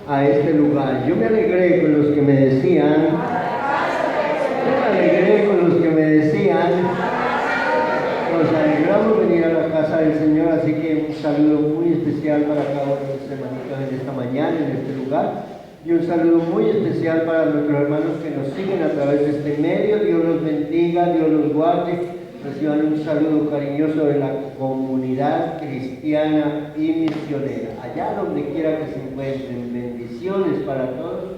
a este lugar. Yo me alegré con los que me decían, nos alegramos venir a la casa del Señor, así que un saludo muy especial para cada uno de los hermanitos en esta mañana, en este lugar, y un saludo muy especial para nuestros hermanos que nos siguen a través de este medio. Dios los bendiga, Dios los guarde. Reciban un saludo cariñoso de la comunidad cristiana y misionera, allá donde quiera que se encuentren. Bendiciones para todos,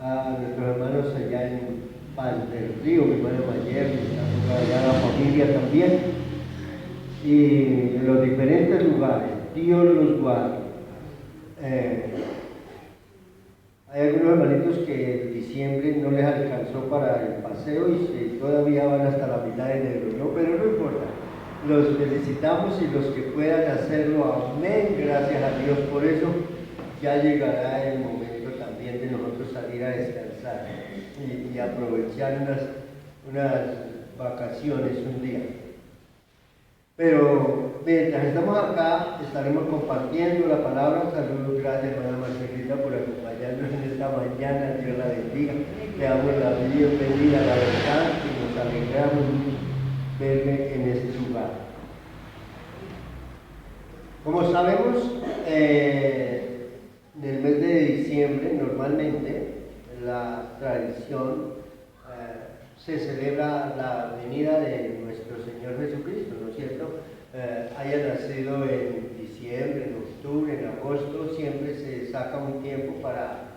a nuestros hermanos allá en Paz del Río, mi hermano Mayer, allá la familia también, y en los diferentes lugares. Dios los guarde. Hay algunos hermanitos que en diciembre no les alcanzó para el paseo y todavía van hasta la mitad de enero, ¿no? Pero no importa, los felicitamos y los que puedan hacerlo, amén, gracias a Dios por eso. Ya llegará el momento también de nosotros salir a descansar y aprovechar unas vacaciones un día. Pero mientras estamos acá, estaremos compartiendo la palabra. Saludos, gracias hermana Marcelita por acompañarnos en esta mañana. Dios la bendiga. Le damos la bienvenida a la verdad y nos alegramos verle en este lugar. Como sabemos, en el mes de diciembre normalmente la tradición se celebra la venida de nuestro Señor Jesucristo, ¿no es cierto? Haya nacido en diciembre, en octubre, en agosto, siempre se saca un tiempo para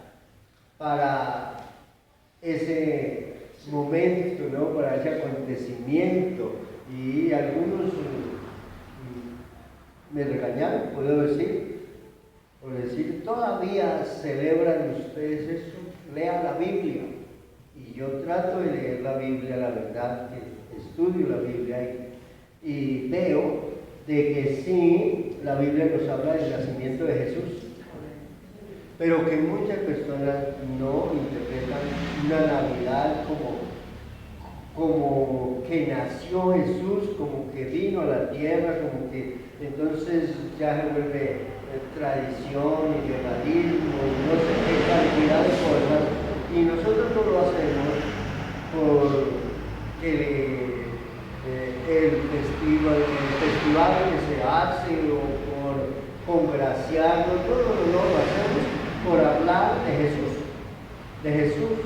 ese momento, ¿no? Para ese acontecimiento. Y algunos me regañaron, puedo decir, por decir, ¿todavía celebran ustedes eso? Lea la Biblia. Y yo trato de leer la Biblia, la verdad, que estudio la Biblia y veo de que sí, la Biblia nos habla del nacimiento de Jesús, pero que muchas personas no interpretan una Navidad como que nació Jesús, como que vino a la tierra, como que entonces ya se vuelve tradición y legalismo y no sé qué cantidad de cosas. Y nosotros no lo hacemos por el festival que se hace o por congraciarnos, no, lo hacemos por hablar de Jesús.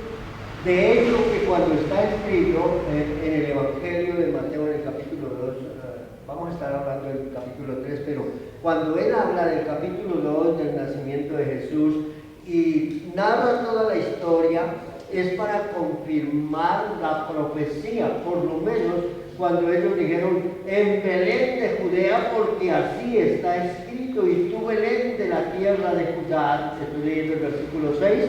De hecho, que cuando está escrito en el Evangelio de Mateo, en el capítulo 2, vamos a estar hablando del capítulo 3, pero cuando él habla del capítulo 2 del nacimiento de Jesús, y narra toda la historia, es para confirmar la profecía, por lo menos cuando ellos dijeron en Belén de Judea, porque así está escrito, y tú Belén de la tierra de Judá, estoy leyendo el versículo 6,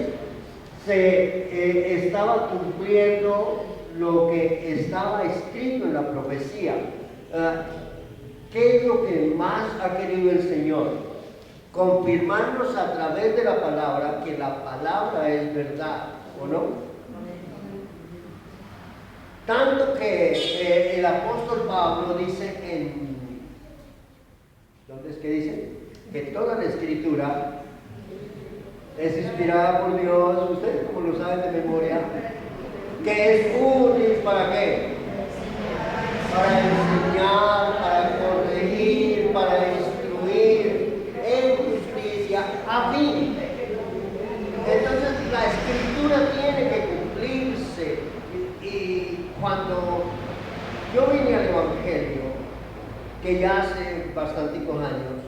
se estaba cumpliendo lo que estaba escrito en la profecía. ¿Qué es lo que más ha querido el Señor? Confirmarnos a través de la palabra que la palabra es verdad, ¿o no? Tanto que el apóstol Pablo dice ¿dónde es que dice? Que toda la escritura es inspirada por Dios, ustedes como lo saben de memoria, que es útil ¿para qué? Para enseñar, para corregir, para instruir en justicia, a fin. Entonces la escritura tiene que cumplirse. Y cuando yo vine al Evangelio, que ya hace bastanticos años,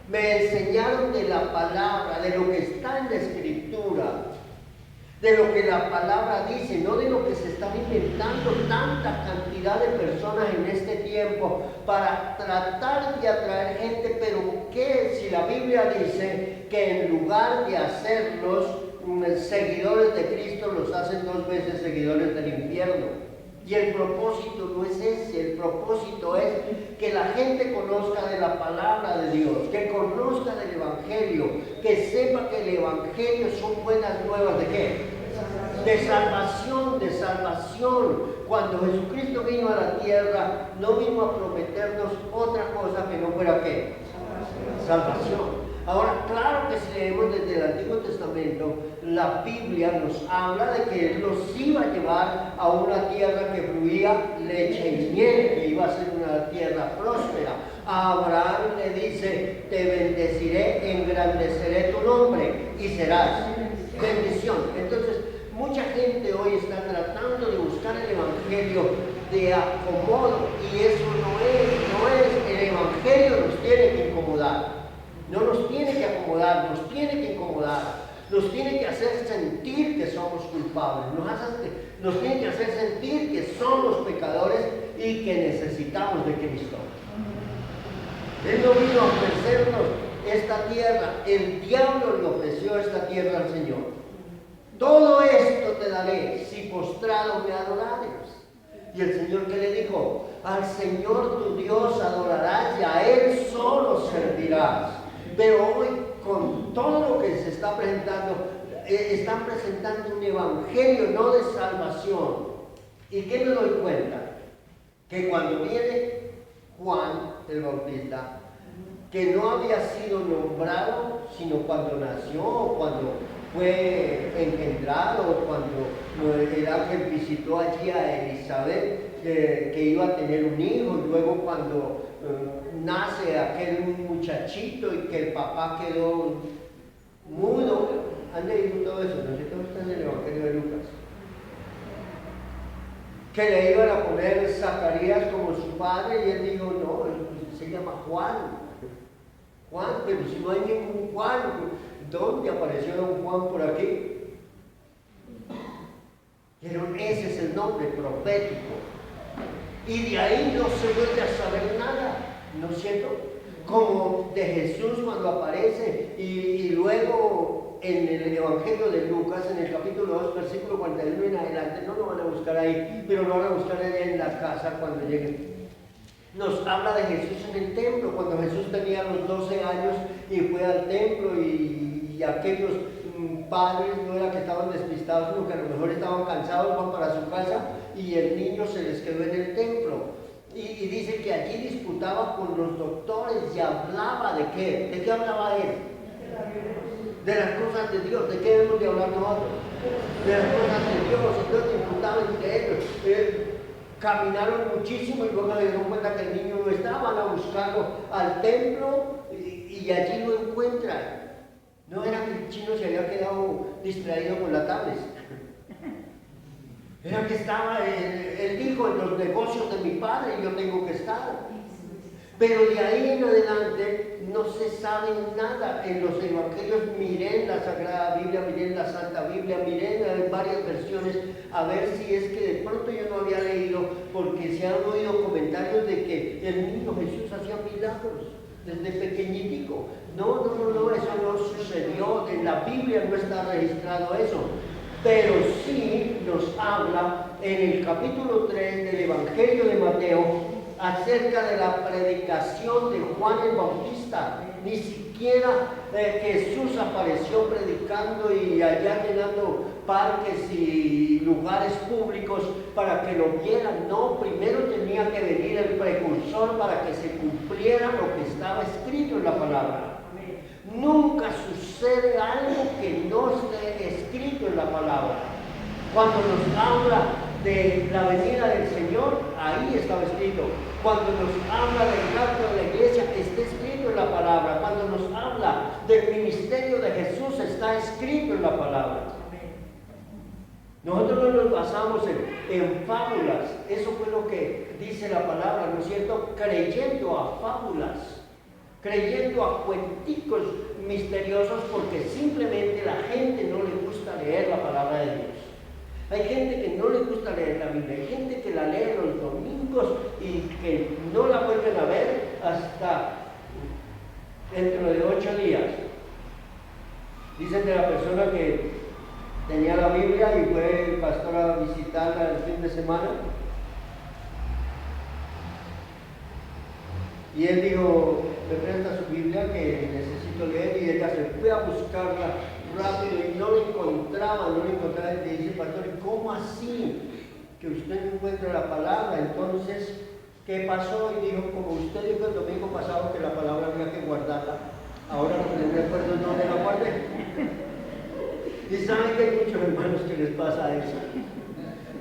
me enseñaron de la palabra, de lo que está en la escritura, de lo que la palabra dice, no de lo que se están inventando tanta cantidad de personas en este tiempo para tratar de atraer gente. Pero ¿qué si la Biblia dice que en lugar de hacerlos seguidores de Cristo, los hacen 2 veces seguidores del infierno? Y el propósito no es ese, el propósito es que la gente conozca de la palabra de Dios, que conozca del Evangelio, que sepa que el Evangelio son buenas nuevas ¿de qué? De salvación, de salvación. Cuando Jesucristo vino a la tierra, no vino a prometernos otra cosa que no fuera ¿qué? Salvación. Ahora, claro que si leemos desde el Antiguo Testamento, la Biblia nos habla de que Él los iba a llevar a una tierra que fluía leche y miel, que iba a ser una tierra próspera. A Abraham le dice, te bendeciré, engrandeceré tu nombre y serás bendición. Entonces, mucha gente hoy está tratando de buscar el Evangelio de acomodo, y eso no es. El Evangelio nos tiene que incomodar. No nos tiene que acomodar, nos tiene que incomodar, nos tiene que hacer sentir que somos culpables, nos tiene que hacer sentir que somos pecadores y que necesitamos de Cristo. Él no vino a ofrecernos esta tierra, el diablo le ofreció esta tierra al Señor. Todo esto te daré si postrado me adorares. Y el Señor, ¿qué le dijo? Al Señor tu Dios adorarás y a Él solo servirás. Pero hoy, con todo lo que se está presentando, están presentando un evangelio no de salvación. ¿Y qué me doy cuenta? Que cuando viene Juan el Bautista, que no había sido nombrado, sino cuando nació, cuando fue engendrado, cuando el ángel visitó allí a Elizabeth, que iba a tener un hijo, y luego cuando nace aquel muchachito y que el papá quedó mudo. ¿Han leído todo eso? ¿No sé cómo está en el Evangelio de Lucas? Que le iban a poner Zacarías como su padre, y él dijo, no, se llama Juan. Juan, pero si no hay ningún Juan, ¿dónde apareció don Juan por aquí? Pero ese es el nombre profético. Y de ahí no se vuelve a saber nada, ¿no es cierto? Como de Jesús cuando aparece, y luego en el Evangelio de Lucas, en el capítulo 2, versículo 41 en adelante, no lo van a buscar ahí, pero lo van a buscar allá en la casa cuando lleguen. Nos habla de Jesús en el templo, cuando Jesús tenía los 12 años y fue al templo, y aquellos padres no era que estaban despistados, sino que a lo mejor estaban cansados, van para su casa, y el niño se les quedó en el templo. Y dice que allí disputaba con los doctores y hablaba de qué. ¿De qué hablaba él? De las cosas de Dios. ¿De qué debemos de hablar nosotros? De las cosas de Dios. Entonces disputaban entre ellos. Caminaron muchísimo, y luego se dieron cuenta que el niño no estaba. Van a buscarlo al templo y allí lo encuentran. No era que el chino se había quedado distraído con la tablet. Era que estaba, él dijo, en los negocios de mi padre yo tengo que estar. Pero de ahí en adelante no se sabe nada. En los evangelios, miren la Sagrada Biblia, miren la Santa Biblia, miren varias versiones, a ver si es que de pronto yo no había leído, porque se han oído comentarios de que el niño Jesús hacía milagros desde pequeñitico. No, eso no sucedió. En la Biblia no está registrado eso. Pero sí nos habla en el capítulo 3 del Evangelio de Mateo acerca de la predicación de Juan el Bautista. Ni siquiera Jesús apareció predicando y allá llenando parques y lugares públicos para que lo vieran. No, primero tenía que venir el precursor para que se cumpliera lo que estaba escrito en la palabra. Nunca sucede algo que no esté escrito en la palabra. Cuando nos habla de la venida del Señor, ahí estaba escrito. Cuando nos habla del rapto de la iglesia, está escrito en la palabra. Cuando nos habla del ministerio de Jesús, está escrito en la palabra. Nosotros no nos basamos en fábulas. Eso fue lo que dice la palabra, ¿no es cierto? Creyendo a fábulas, creyendo a cuenticos misteriosos, porque simplemente la gente no le gusta leer la palabra de Dios. Hay gente que no le gusta leer la Biblia, hay gente que la lee los domingos y que no la vuelven a ver hasta dentro de 8 días. Dicen de la persona que tenía la Biblia y fue el pastor a visitarla el fin de semana, y él dijo, me presta su Biblia que necesito leer, y ella se fue a buscarla rápido y no la encontraba, y le dice, pastor, ¿cómo así que usted no encuentra la palabra? Entonces, ¿qué pasó? Y dijo, como usted dijo el domingo pasado que la palabra había que guardarla, ahora lo tendría Y saben que hay muchos hermanos que les pasa eso.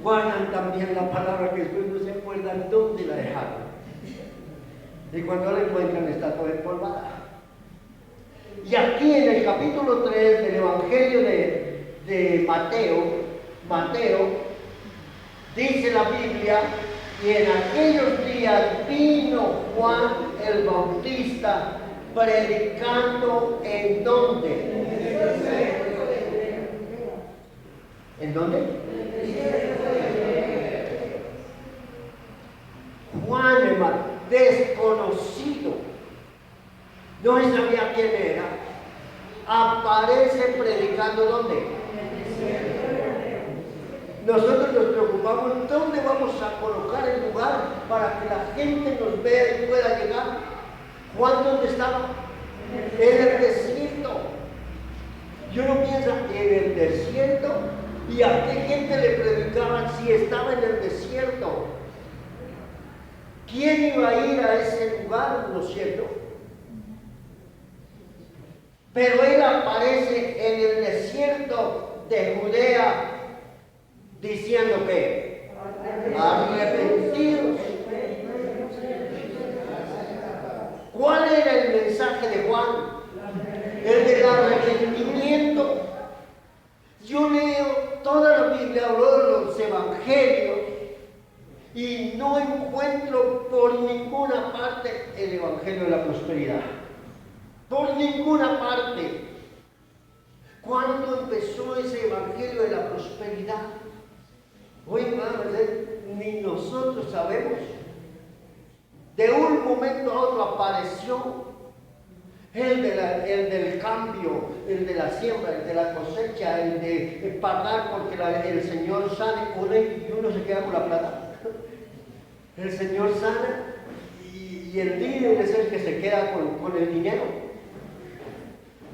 Guardan también la palabra que después no se acuerdan dónde la dejaron. Y cuando la encuentran está toda empolvada. Y aquí en el capítulo 3 del Evangelio de Mateo, dice la Biblia, y en aquellos días vino Juan el Bautista predicando ¿en dónde? ¿En dónde? Juan, hermano, desconocido, no se sabía quién era, aparece predicando ¿dónde? Nosotros nos preocupamos dónde vamos a colocar el lugar para que la gente nos vea y pueda llegar. Juan, ¿dónde estaba? En el desierto. Yo no pienso en el desierto y a qué gente le predicaban si estaba en el desierto. ¿Quién iba a ir a ese lugar, no es cierto? Pero él aparece en el desierto de Judea diciendo que arrepentidos. ¿Cuál era el mensaje de Juan? El del arrepentimiento. Yo leo toda la Biblia, hablo de los evangelios y no encuentro por ninguna parte el evangelio de la prosperidad. Por ninguna parte. ¿Cuándo empezó ese evangelio de la prosperidad? Hoy, ni nosotros sabemos. De un momento a otro apareció el del cambio, el de la siembra, el de la cosecha, el de pagar porque el Señor sane y uno se queda con la plata. El Señor sana y el líder es el que se queda con el dinero.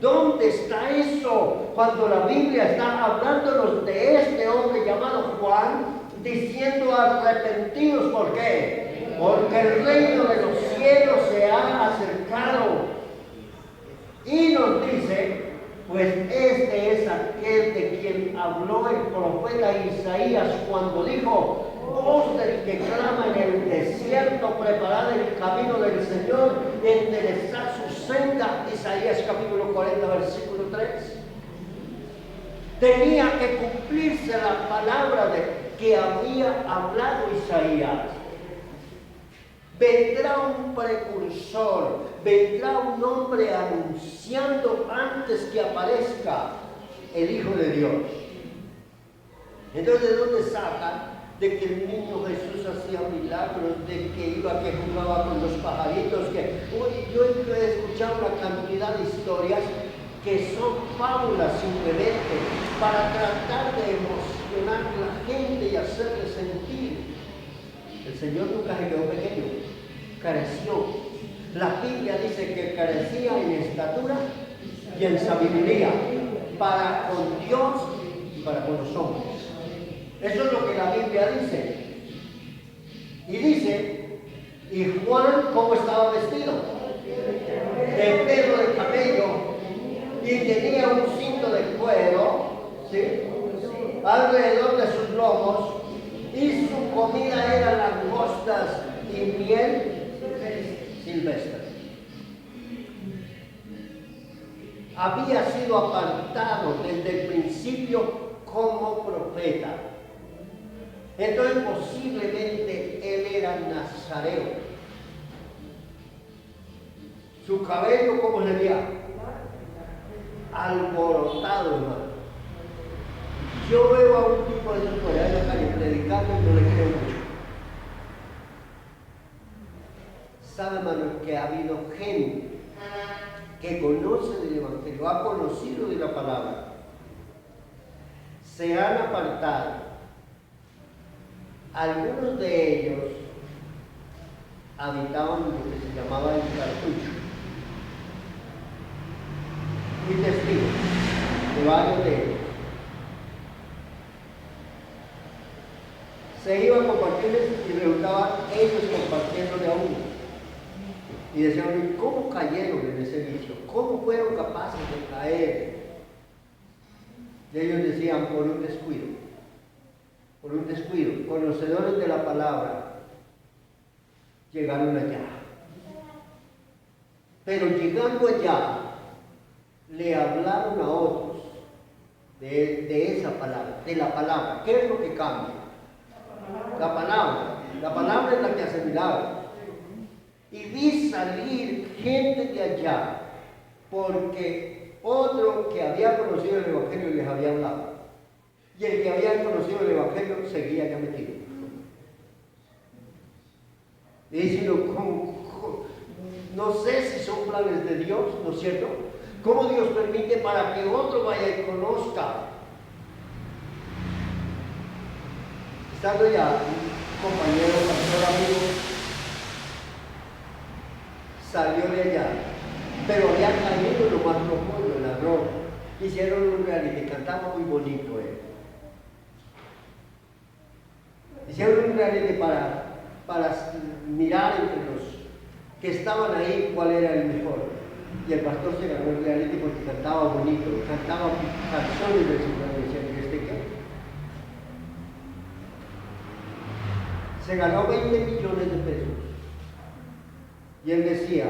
¿Dónde está eso? Cuando la Biblia está hablándonos de este hombre llamado Juan, diciendo arrepentidos, ¿por qué? Porque el reino de los cielos se ha acercado. Y nos dice, pues este es aquel de quien habló el profeta Isaías cuando dijo, voz del que clama en el desierto, preparad el camino del Señor, enderezad su senda. Isaías capítulo 40, versículo 3. Tenía que cumplirse la palabra que había hablado Isaías. Vendrá un precursor, vendrá un hombre anunciando antes que aparezca el Hijo de Dios. Entonces, ¿de dónde sacan? De que el niño Jesús hacía milagros, de que iba, que jugaba con los pajaritos, yo he escuchado una cantidad de historias que son fábulas simplemente para tratar de emocionar a la gente y hacerle sentir. El Señor nunca se quedó pequeño, careció. La Biblia dice que carecía en estatura y en sabiduría para con Dios y para con los hombres. Eso es lo que la Biblia dice. Y dice, ¿y Juan cómo estaba vestido? De pelo de cabello y tenía un cinto de cuero, ¿sí?, alrededor de sus lomos, y su comida era langostas y miel silvestre. Había sido apartado desde el principio como profeta. Entonces posiblemente él era nazareo. Su cabello, ¿cómo sería? Alborotado, hermano. Yo veo a un tipo de esos por allá en la calle predicando y no le creo mucho. Sabe, hermano, que ha habido gente que conoce del Evangelio, ha conocido de la palabra, se han apartado. Algunos de ellos habitaban lo que se llamaba el cartucho. Fui testigo de varios de ellos. Se iban compartiendo y resultaban ellos compartiéndole a uno. Y decían, ¿cómo cayeron en ese vicio? ¿Cómo fueron capaces de caer? Y ellos decían, por un descuido, conocedores de la palabra, llegaron allá. Pero llegando allá, le hablaron a otros de esa palabra, de la palabra. ¿Qué es lo que cambia? La palabra. La palabra es la que hace milagros. Y vi salir gente de allá, porque otro que había conocido el Evangelio les había hablado. Y el que había conocido el Evangelio seguía ya metido. Y diciendo, no sé si son planes de Dios, ¿no es cierto? ¿Cómo Dios permite para que otro vaya y conozca? Estando ya un compañero, pastor amigo, salió de allá, pero había caído en lo más profundo, en la droga. Hicieron un reality, cantaba muy bonito él. Hicieron un reality para mirar entre los que estaban ahí cuál era el mejor. Y el pastor se ganó el reality porque cantaba bonito, cantaba canciones del Señor. Decían, ¿este qué? Se ganó 20 millones de pesos. Y él decía,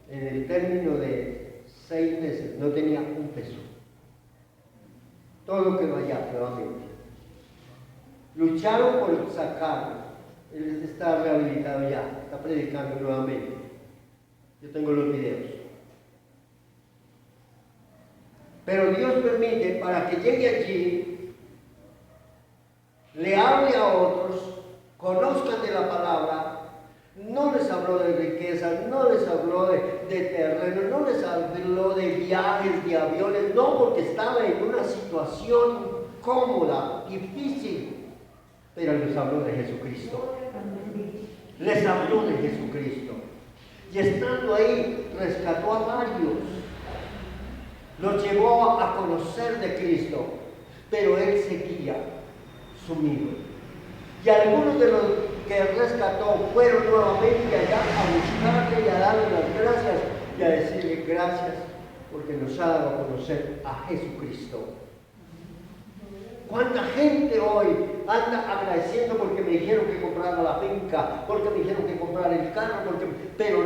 en el término de 6 meses, no tenía un peso. Todo quedó allá, nuevamente. Lucharon por sacarlo. Él está rehabilitado ya, está predicando nuevamente. Yo tengo los videos. Pero Dios permite para que llegue allí, le hable a otros, conozcan de la palabra. No les habló de riqueza, no les habló de terreno, no les habló de viajes, de aviones, no, porque estaba en una situación cómoda, difícil. Pero les habló de Jesucristo. Les habló de Jesucristo. Y estando ahí, rescató a varios. Los llevó a conocer de Cristo. Pero él seguía sumido. Y algunos de los que rescató fueron nuevamente allá a buscarle y a darle las gracias y a decirle gracias porque nos ha dado a conocer a Jesucristo. ¿Cuánta gente hoy anda agradeciendo porque me dijeron que comprara la finca, porque me dijeron que comprara el carro, pero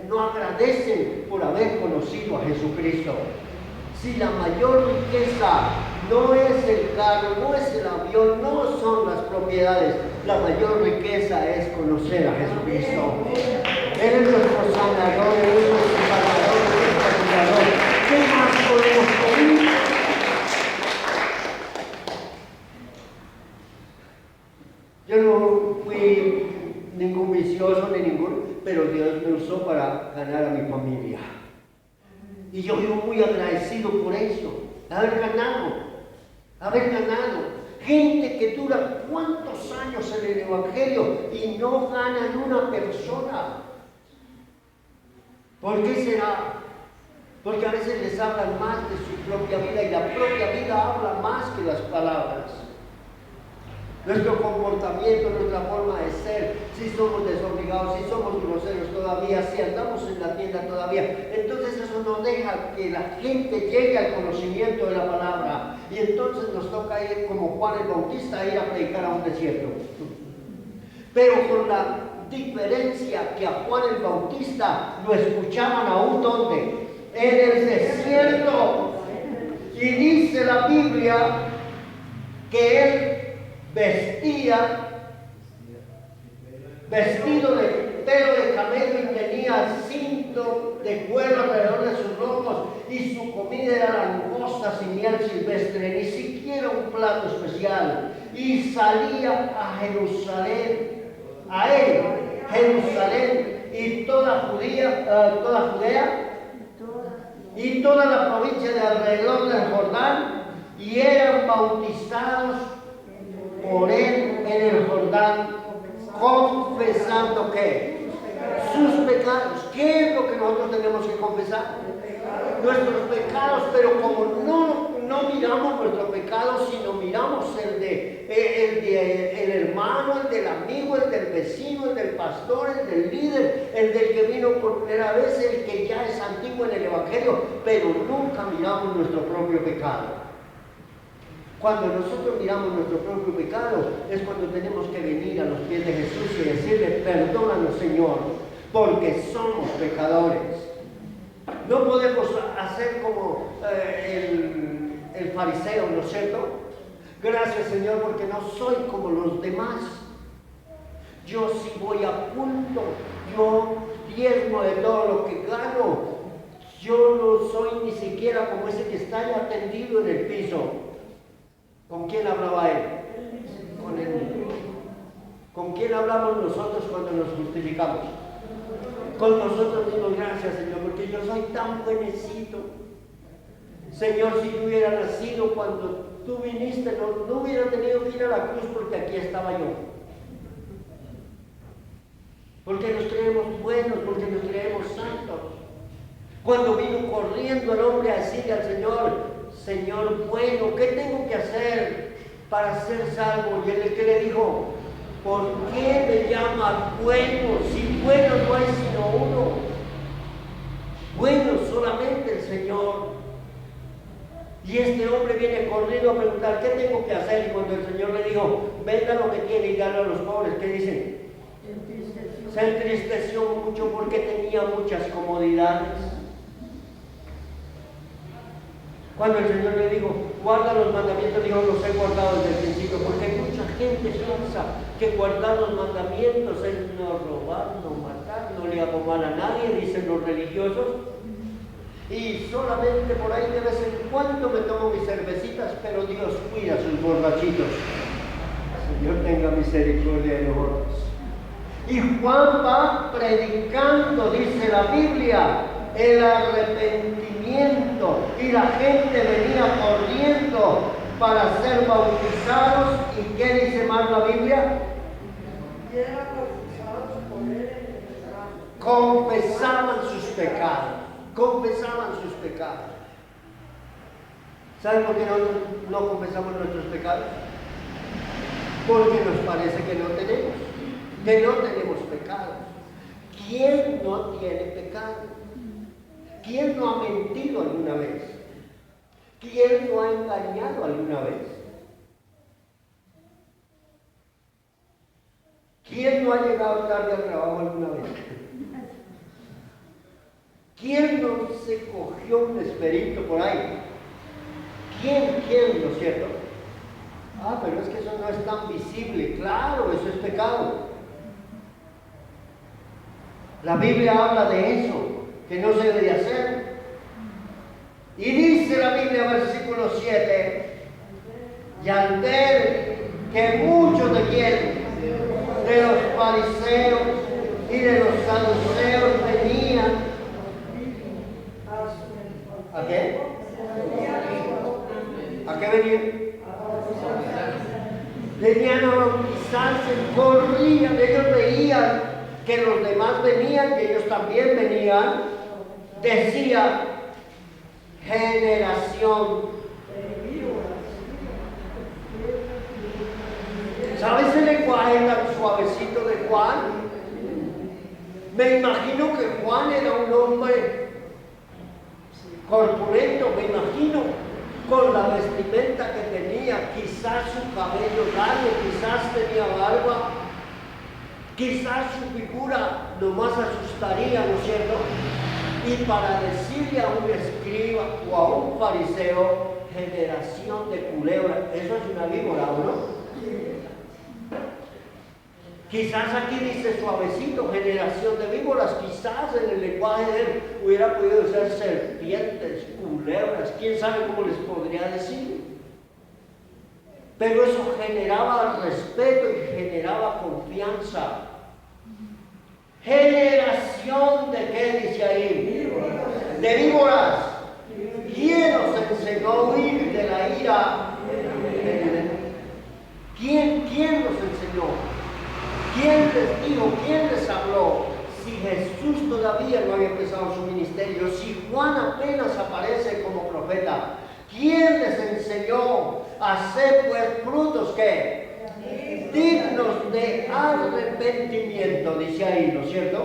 no agradecen por haber conocido a Jesucristo? Si la mayor riqueza no es el carro, no es el avión, no son las propiedades, la mayor riqueza es conocer a Jesucristo. Él es nuestro sanador, Él es nuestro salvador, Él es nuestro cuidador. ¿Qué más podemos pedir? Yo no fui ningún vicioso ni ninguno, pero Dios me usó para ganar a mi familia. Y yo vivo muy agradecido por eso, haber ganado. Gente que dura cuántos años en el Evangelio y no ganan una persona. ¿Por qué será? Porque a veces les hablan más de su propia vida y la propia vida habla más que las palabras. Nuestro comportamiento, nuestra forma de ser, si somos desobligados, si somos groseros todavía, si andamos en la tienda todavía, entonces eso no deja que la gente llegue al conocimiento de la palabra. Y entonces nos toca ir como Juan el Bautista, ir a predicar a un desierto. Pero con la diferencia que a Juan el Bautista lo escuchaban aún donde, en el desierto. Y dice la Biblia que él vestido de pelo de camello y tenía cinto de cuero alrededor de sus lomos y su comida era langostas y miel silvestre, ni siquiera un plato especial. Y salía a Jerusalén, a él, Jerusalén y toda Judea y toda la provincia de alrededor del Jordán, y eran bautizados por él en el Jordán, confesando que sus pecados. ¿Qué es lo que nosotros tenemos que confesar? Nuestros pecados, pero como no miramos nuestro pecado, sino miramos el hermano, el del amigo, el del vecino, el del pastor, el del líder, el del que vino por primera vez, el que ya es antiguo en el Evangelio, pero nunca miramos nuestro propio pecado. Cuando nosotros miramos nuestro propio pecado, es cuando tenemos que venir a los pies de Jesús y decirle: perdónanos, Señor, porque somos pecadores. No podemos hacer como el fariseo, ¿no es cierto? Gracias, Señor, porque no soy como los demás. Yo sí voy a punto, yo diezmo de todo lo que gano. Yo no soy ni siquiera como ese que está ya tendido en el piso. ¿Con quién hablaba él? Con él mismo. ¿Con quién hablamos nosotros cuando nos justificamos? Con nosotros mismos. Gracias, Señor, porque yo soy tan buenecito. Señor, si yo hubiera nacido cuando tú viniste, no hubiera tenido que ir a la cruz, porque aquí estaba yo. Porque nos creemos buenos, porque nos creemos santos. Cuando vino corriendo el hombre a decirle al Señor: Señor bueno, ¿qué tengo que hacer para ser salvo? Y él, ¿qué le dijo? ¿Por qué me llamas bueno? Si bueno no hay sino uno. Bueno solamente el Señor. Y este hombre viene corriendo a preguntar: ¿qué tengo que hacer? Y cuando el Señor le dijo: venda lo que tiene y dale a los pobres, ¿qué dicen? Se entristeció mucho porque tenía muchas comodidades. Cuando el Señor le dijo: guarda los mandamientos, dijo: los he guardado desde el principio. Porque mucha gente piensa que guardar los mandamientos es no robar, no matar, no le hago mal a nadie, dicen los religiosos. Y solamente por ahí de vez en cuando me tomo mis cervecitas, pero Dios cuida a sus borrachitos. Señor, tenga misericordia de nosotros. Y Juan va predicando, dice la Biblia, el arrepentimiento, y la gente venía corriendo para ser bautizados. ¿Y qué dice más la Biblia? Y eran bautizados por él en el pecado. Confesaban sus pecados, confesaban sus pecados. ¿Saben por qué no confesamos nuestros pecados? Porque nos parece que no tenemos pecados. ¿Quién no tiene pecado? ¿Quién no ha mentido alguna vez? ¿Quién no ha engañado alguna vez? ¿Quién no ha llegado tarde al trabajo alguna vez? ¿Quién no se cogió un esperito por ahí? ¿Quién, no es cierto? Ah, pero es que eso no es tan visible. Claro, eso es pecado. La Biblia habla de eso, que no se debe de hacer. Y dice la Biblia, versículo 7, y al ver que muchos de quienes, de los fariseos y de los saduceos venían, ¿a qué? ¿A qué venían? Venían a bautizarse, corrían, ellos veían que los demás venían, que ellos también venían. Decía: generación. ¿Sabes el lenguaje tan suavecito de Juan? Me imagino que Juan era un hombre corpulento, me imagino, con la vestimenta que tenía, quizás su cabello largo, quizás tenía barba, quizás su figura nomás asustaría, ¿no es cierto? Y para decirle a un escriba o a un fariseo: generación de culebra, eso es una víbora, ¿o no? Quizás aquí dice suavecito, generación de víboras, quizás en el lenguaje de él hubiera podido ser serpientes, culebras, quién sabe cómo les podría decir. Pero eso generaba respeto y generaba confianza. Generación de ¿qué dice ahí? De víboras. ¿Quién nos enseñó a huir de la ira? ¿Quién nos enseñó? ¿Quién les dijo? ¿Quién les habló? Si Jesús todavía no había empezado su ministerio, si Juan apenas aparece como profeta, ¿Quién les enseñó a hacer pues frutos que dignos de arrepentimiento? Dice ahí, ¿no es cierto?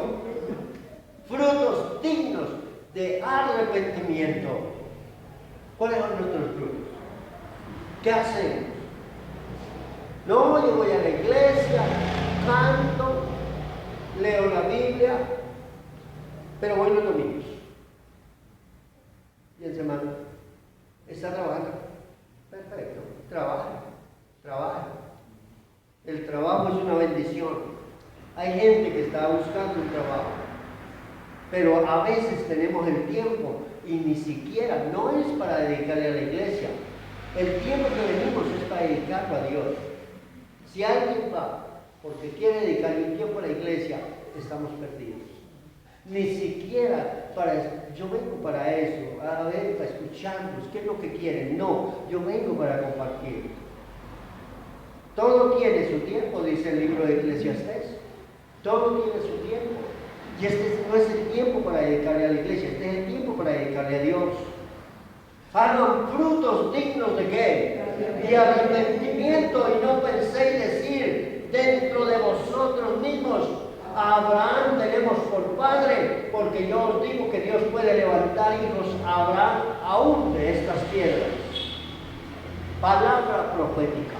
Frutos dignos de arrepentimiento. ¿Cuáles son nuestros frutos? ¿Qué hacemos? No, yo voy a la iglesia, canto, leo la Biblia, pero voy los domingos. Y en semana está trabajando. Perfecto, trabaja. El trabajo es una bendición. Hay gente que está buscando un trabajo, pero a veces tenemos el tiempo y ni siquiera, no es para dedicarle a la iglesia. El tiempo que venimos es para dedicarlo a Dios. Si alguien va porque quiere dedicarle un tiempo a la iglesia, estamos perdidos. Ni siquiera yo vengo para eso, a ver, para escucharlos, ¿qué es lo que quieren? No, yo vengo para compartir. Todo tiene su tiempo, dice el libro de Eclesiastés. Todo tiene su tiempo. Y este no es el tiempo para dedicarle a la iglesia, este es el tiempo para dedicarle a Dios. Hagan frutos dignos de qué? De arrepentimiento, y no penséis decir dentro de vosotros mismos: a Abraham tenemos por padre, porque yo os digo que Dios puede levantar hijos a Abraham aún de estas piedras. Palabra profética.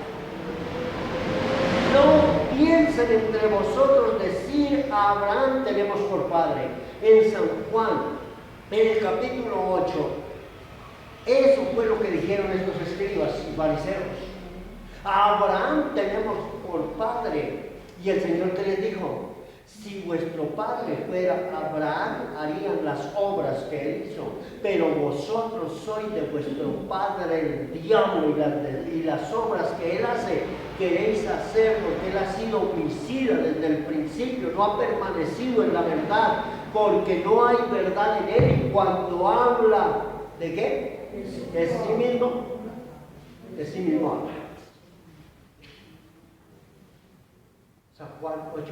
No piensen entre vosotros decir: a Abraham tenemos por padre. En San Juan, en el capítulo 8, eso fue lo que dijeron estos escribas y fariseos. A Abraham tenemos por padre. Y el Señor que les dijo: si vuestro padre fuera Abraham, harían las obras que él hizo, pero vosotros sois de vuestro padre el diablo, y las obras que él hace queréis hacer, porque él ha sido homicida desde el principio, no ha permanecido en la verdad, porque no hay verdad en él. Y cuando habla ¿de qué? De sí mismo, habla. San Juan 8:44.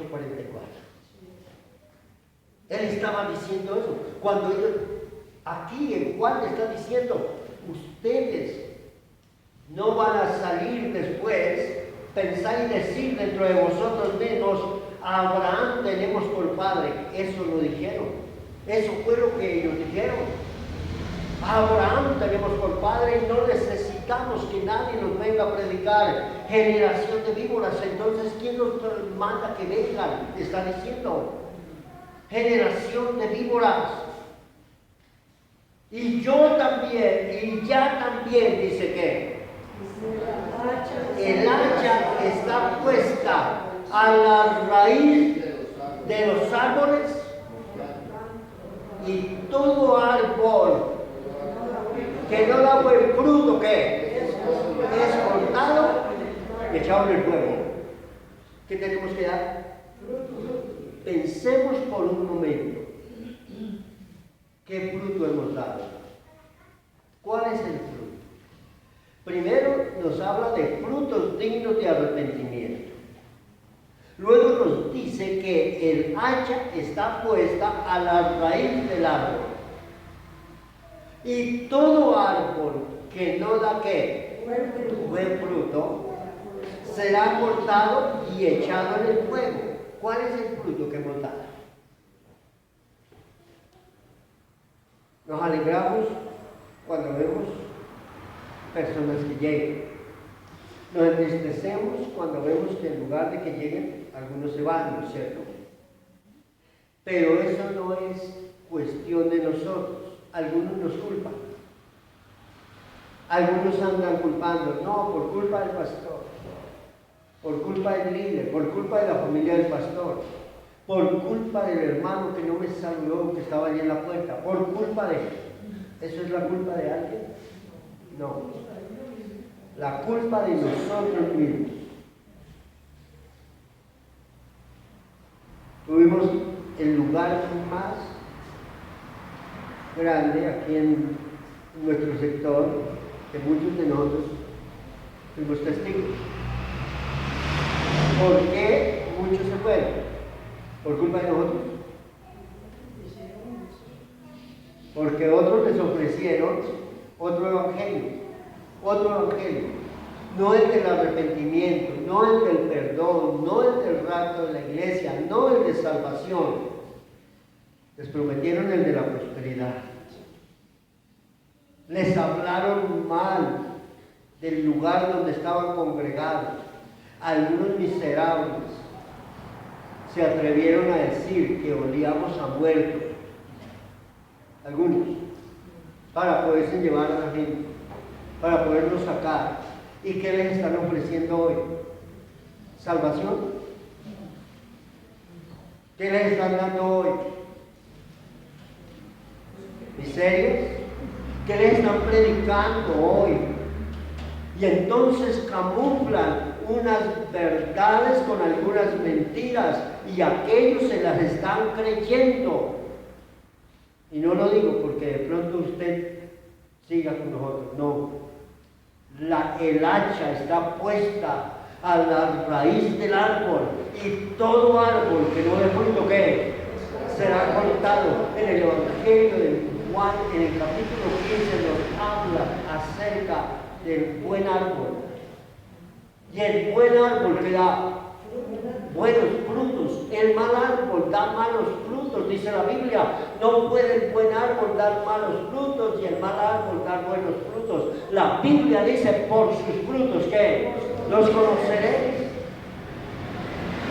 Él estaba diciendo eso. Cuando aquí en Juan está diciendo: ustedes no van a salir después, pensáis decir dentro de vosotros mismos: a Abraham tenemos por padre. Eso lo dijeron. Eso fue lo que ellos dijeron. A Abraham tenemos por padre y no necesitamos que nadie nos venga a predicar generación de víboras. Entonces, ¿quién nos manda que vengan? Está diciendo: generación de víboras. Y yo también, y ya también, dice que el hacha está puesta a la raíz de los árboles, y todo árbol que no da buen fruto, ¿qué? Es cortado y echado en el fuego. ¿Qué tenemos que dar? Pensemos por un momento. ¿Qué fruto hemos dado? ¿Cuál es el fruto? Primero nos habla de frutos dignos de arrepentimiento. Luego nos dice que el hacha está puesta a la raíz del árbol. Y todo árbol que no da ¿qué? Buen fruto, será cortado y echado en el fuego. ¿Cuál es el fruto que hemos dado? Nos alegramos cuando vemos personas que llegan. Nos entristecemos cuando vemos que en lugar de que lleguen, algunos se van, ¿no es cierto? Pero eso no es cuestión de nosotros. Algunos nos culpan. Algunos andan culpando: no, por culpa del pastor, por culpa del líder, por culpa de la familia del pastor, por culpa del hermano que no me saludó, que estaba allí en la puerta, por culpa de... ¿Eso es la culpa de alguien? No. La culpa de nosotros mismos. Tuvimos el lugar más grande aquí en nuestro sector, que muchos de nosotros fuimos testigos. ¿Por qué muchos se fueron? ¿Por culpa de nosotros? Porque otros les ofrecieron otro evangelio. otro evangelio, no el del arrepentimiento, no el del perdón, no el del rapto de la iglesia, no el de salvación. Les prometieron el de la prosperidad. Les hablaron mal del lugar donde estaban congregados. Algunos miserables se atrevieron a decir que olíamos a muertos. Algunos, para poderse llevar a la gente, para poderlos sacar. ¿Y qué les están ofreciendo hoy? ¿Salvación? ¿Qué les están dando hoy? ¿Miserias? ¿Qué les están predicando hoy? Y entonces camuflan unas verdades con algunas mentiras y aquellos se las están creyendo. Y no lo digo porque de pronto usted siga con nosotros, no. El hacha está puesta a la raíz del árbol y todo árbol que no dé fruto, ¿qué? Será cortado. En el Evangelio de Juan, en el capítulo 15, nos habla acerca del buen árbol. Y el buen árbol que da buenos frutos, el mal árbol da malos frutos, dice la Biblia. No puede el buen árbol dar malos frutos y el mal árbol dar buenos frutos. La Biblia dice, por sus frutos, ¿qué? Los conoceréis.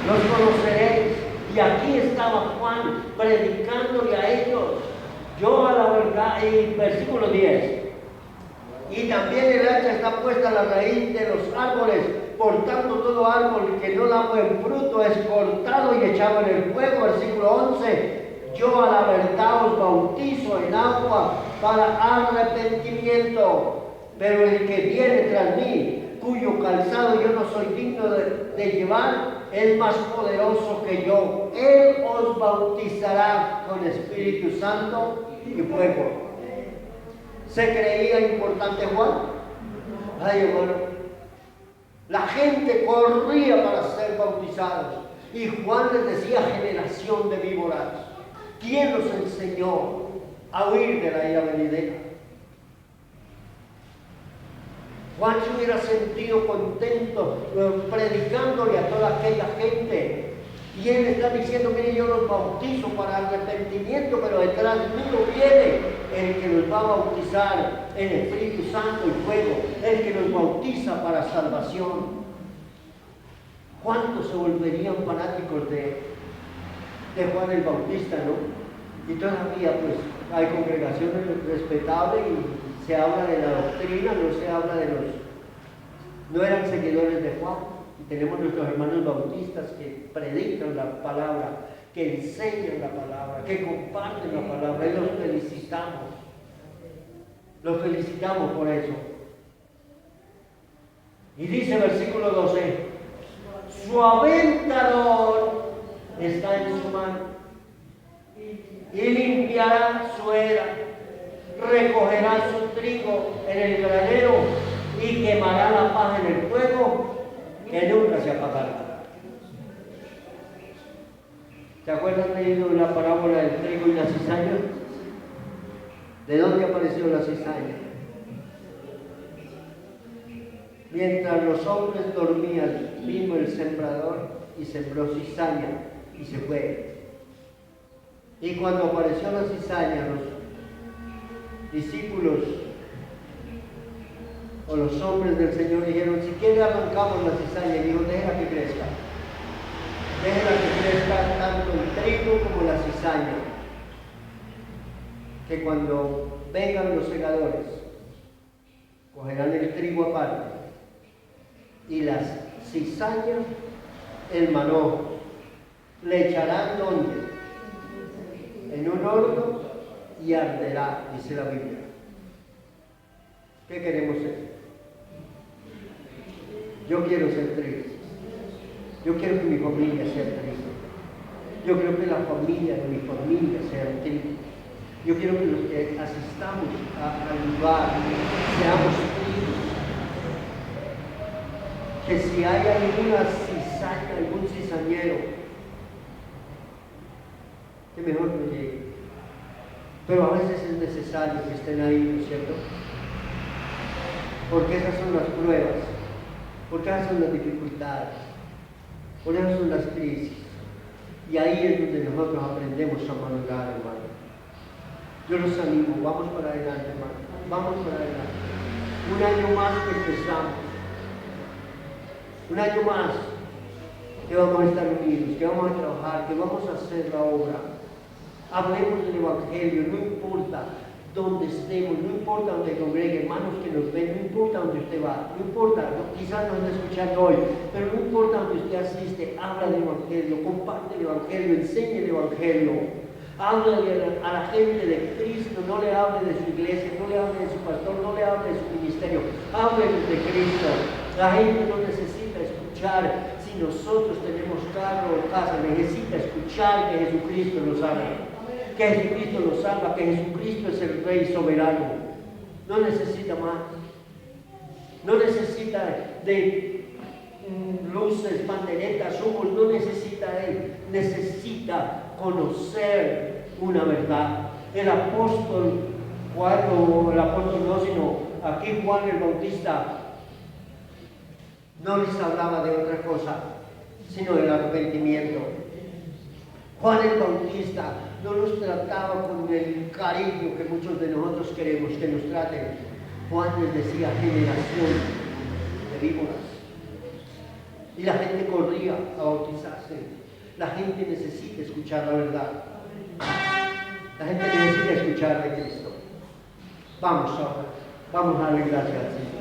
Los conoceréis. Y aquí estaba Juan predicándole a ellos. Yo a la verdad, y versículo 10. Y también el hacha está puesta a la raíz de los árboles. Por tanto, todo árbol que no da buen fruto es cortado y echado en el fuego. Versículo 11. Yo a la verdad os bautizo en agua para arrepentimiento. Pero el que viene tras mí, cuyo calzado yo no soy digno de llevar, es más poderoso que yo. Él os bautizará con Espíritu Santo y fuego. ¿Se creía importante Juan? Ay, hermano. La gente corría para ser bautizados. Y Juan les decía, generación de víboras. ¿Quién los enseñó a huir de la ira venidera? Juan se hubiera sentido contento predicándole a toda aquella gente. Y él está diciendo, mire, yo los bautizo para arrepentimiento, pero detrás mío viene el que los va a bautizar en Espíritu Santo y fuego, el que los bautiza para salvación. ¿Cuántos se volverían fanáticos de Juan el Bautista, no? Y todavía pues hay congregaciones respetables y se habla de la doctrina, no se habla de no eran seguidores de Juan. Y tenemos nuestros hermanos bautistas que predican la palabra, que enseñan la palabra, que comparten la palabra, y los felicitamos. Los felicitamos por eso. Y dice versículo 12, su aventador está en su mano, y limpiará su era, recogerá su trigo en el granero, y quemará la paja en el fuego, que nunca se apagará. ¿Se acuerdan leído la parábola del trigo y la cizaña? ¿De dónde apareció la cizaña? Mientras los hombres dormían, vino el sembrador y sembró cizaña y se fue. Y cuando apareció la cizaña, los discípulos o los hombres del Señor dijeron, si quiere arrancamos la cizaña. Y dijo, déjala que crezca. Déjala que crezca tanto el trigo como la cizaña. Que cuando vengan los segadores, cogerán el trigo aparte y las cizañas, el manojo, le echarán donde, en un horno, y arderá, dice la Biblia. ¿Qué queremos ser? Yo quiero ser trigo. Yo quiero que mi familia sea trigo. Yo quiero que la familia de mi familia sea trigo. Yo quiero que los que asistamos al lugar seamos trigos. Que si hay alguna cizaña, algún cizañero, que mejor no llegue. Pero a veces es necesario que estén ahí, ¿no es cierto? Porque esas son las pruebas, porque esas son las dificultades, por eso son las crisis. Y ahí es donde nosotros aprendemos a madurar, hermano. Yo los animo, vamos para adelante, hermano, vamos para adelante. Un año más que empezamos, un año más que vamos a estar unidos, que vamos a trabajar, que vamos a hacer la obra. Hablemos del Evangelio, no importa donde estemos, no importa donde congregue, hermanos que nos ven, no importa donde usted va, no importa, quizás nos esté escuchando hoy, pero no importa donde usted asiste, habla del Evangelio, comparte el Evangelio, enseñe el Evangelio, háblale a la gente de Cristo, no le hable de su iglesia, no le hable de su pastor, no le hable de su ministerio, hable de Cristo. La gente no necesita escuchar si nosotros tenemos carro o casa, necesita escuchar que Jesucristo nos ama. Que Jesucristo nos salva, que Jesucristo es el Rey soberano. No necesita más. No necesita de luces, banderetas, humos, no necesita Él. Necesita conocer una verdad. El apóstol Juan, o el apóstol no, sino aquí Juan el Bautista, no les hablaba de otra cosa, sino del arrepentimiento. Juan el Bautista no nos trataba con el cariño que muchos de nosotros queremos que nos traten. Juan les decía generación de víboras. Y la gente corría a bautizarse. La gente necesita escuchar la verdad. La gente necesita escuchar de Cristo. Vamos ahora, vamos a darle gracias al Señor.